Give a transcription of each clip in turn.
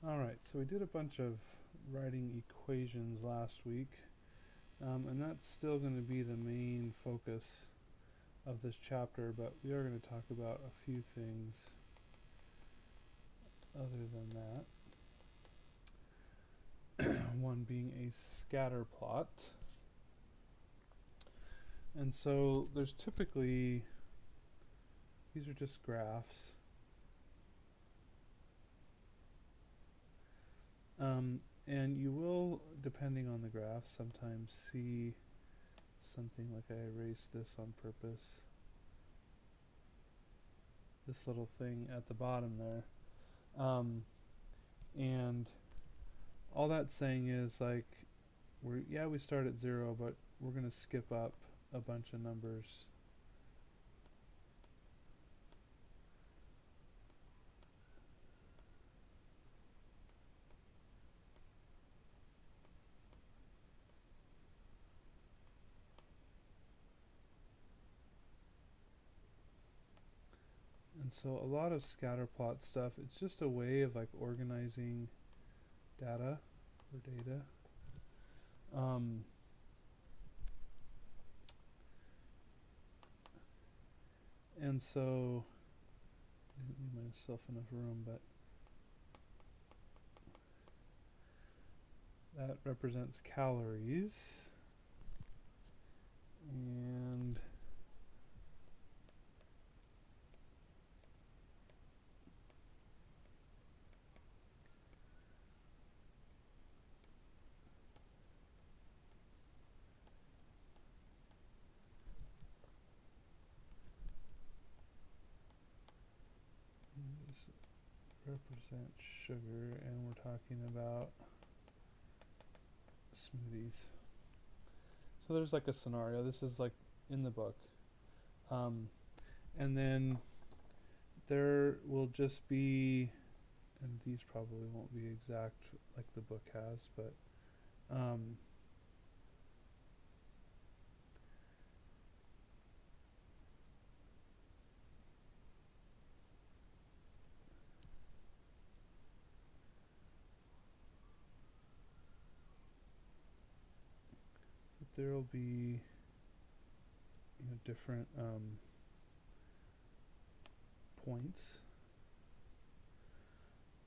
Alright, so we did a bunch of writing equations last week, and that's still going to be the main focus of this chapter, but we are going to talk about a few things other than that. One being a scatter plot. And so there's typically, these are just graphs. And you will, depending on the graph, sometimes see something like, I erased this on purpose, this little thing at the bottom there. And all that's saying is, like, we start at 0, but we're going to skip up a bunch of numbers. And so a lot of scatter plot stuff, it's just a way of like organizing data or data. And so I didn't leave myself enough room, but that represents calories. And this represents sugar, and we're talking about smoothies. So there's like a scenario. This is like in the book. And then there will just be, and these probably won't be exact like the book has, but there'll be different points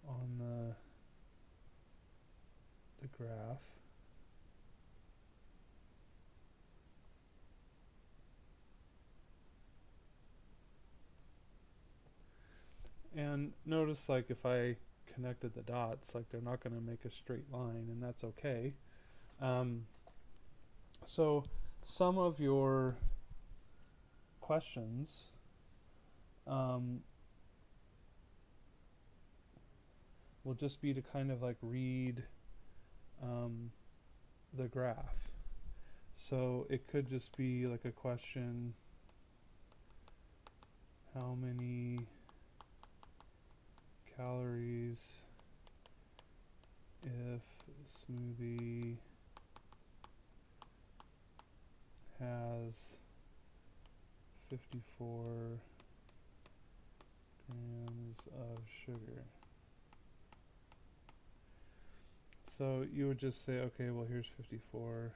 on the graph. And notice, like, if I connected the dots, like, they're not going to make a straight line, and that's okay. So some of your questions will just be to kind of like read the graph. So it could just be like a question, how many calories if smoothie has 54 grams of sugar. So you would just say, okay, well, here's 54.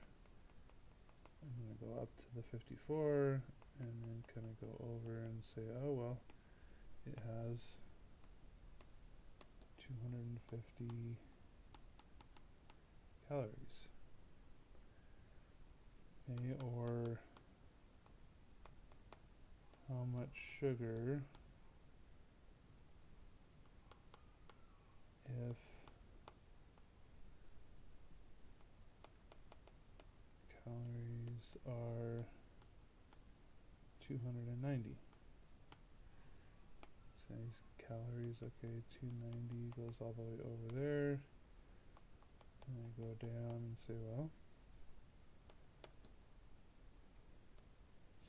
I'm going to go up to the 54 and then kind of go over and say, oh, well, it has 250 calories. Okay, or how much sugar if calories are 290. So these calories, okay, 290 goes all the way over there. And I go down and say, well,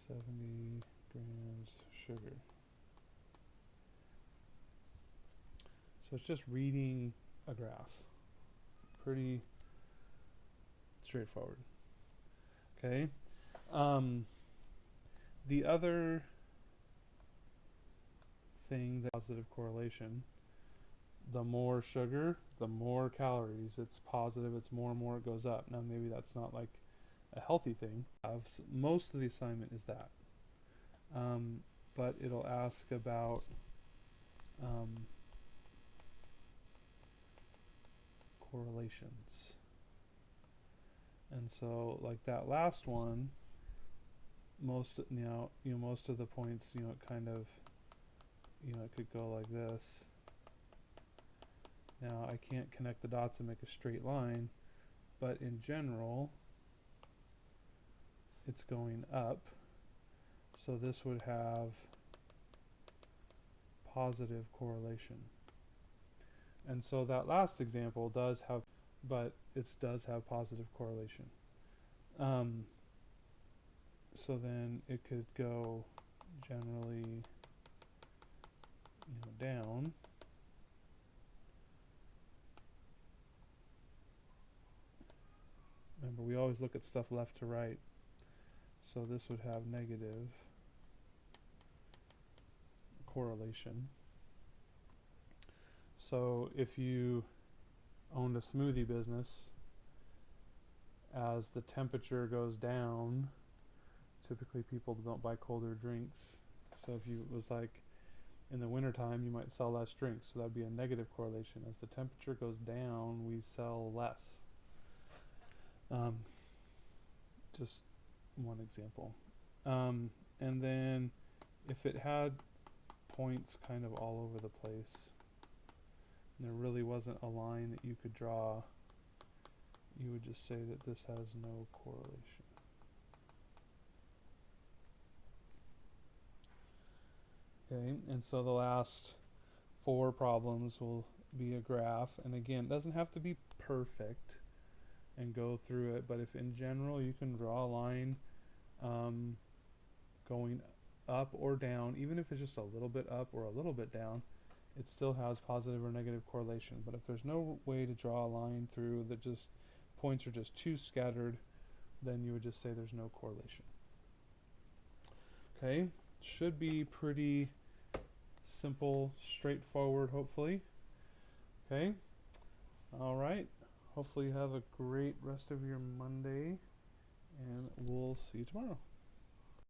70 grams sugar. So it's just reading a graph. Pretty straightforward. Okay. The other thing, the positive correlation, the more sugar, the more calories. It's positive, it's more and more it goes up. Now, maybe that's not like a healthy thing. Most of the assignment is that. But it'll ask about correlations. And so, like that last one, most of the points, it kind of, it could go like this. Now I can't connect the dots and make a straight line, but in general, it's going up. So this would have positive correlation. And so that last example does have, but it does have positive correlation. So then it could go generally, down. Remember, we always look at stuff left to right. So this would have negative correlation. So if you owned a smoothie business, as the temperature goes down, typically people don't buy colder drinks. So if you was like in the wintertime, you might sell less drinks. So that'd be a negative correlation. As the temperature goes down, we sell less. Just one example. And then if it had points kind of all over the place, and there really wasn't a line that you could draw, you would just say that this has no correlation. Okay, and so the last 4 problems will be a graph. And again, it doesn't have to be perfect and go through it, but if in general you can draw a line going up or down, even if it's just a little bit up or a little bit down, it still has positive or negative correlation. But if there's no way to draw a line through that, just points are just too scattered, then you would just say there's no correlation. Okay, should be pretty simple, straightforward, hopefully. Okay, all right. Hopefully you have a great rest of your Monday, and we'll see you tomorrow.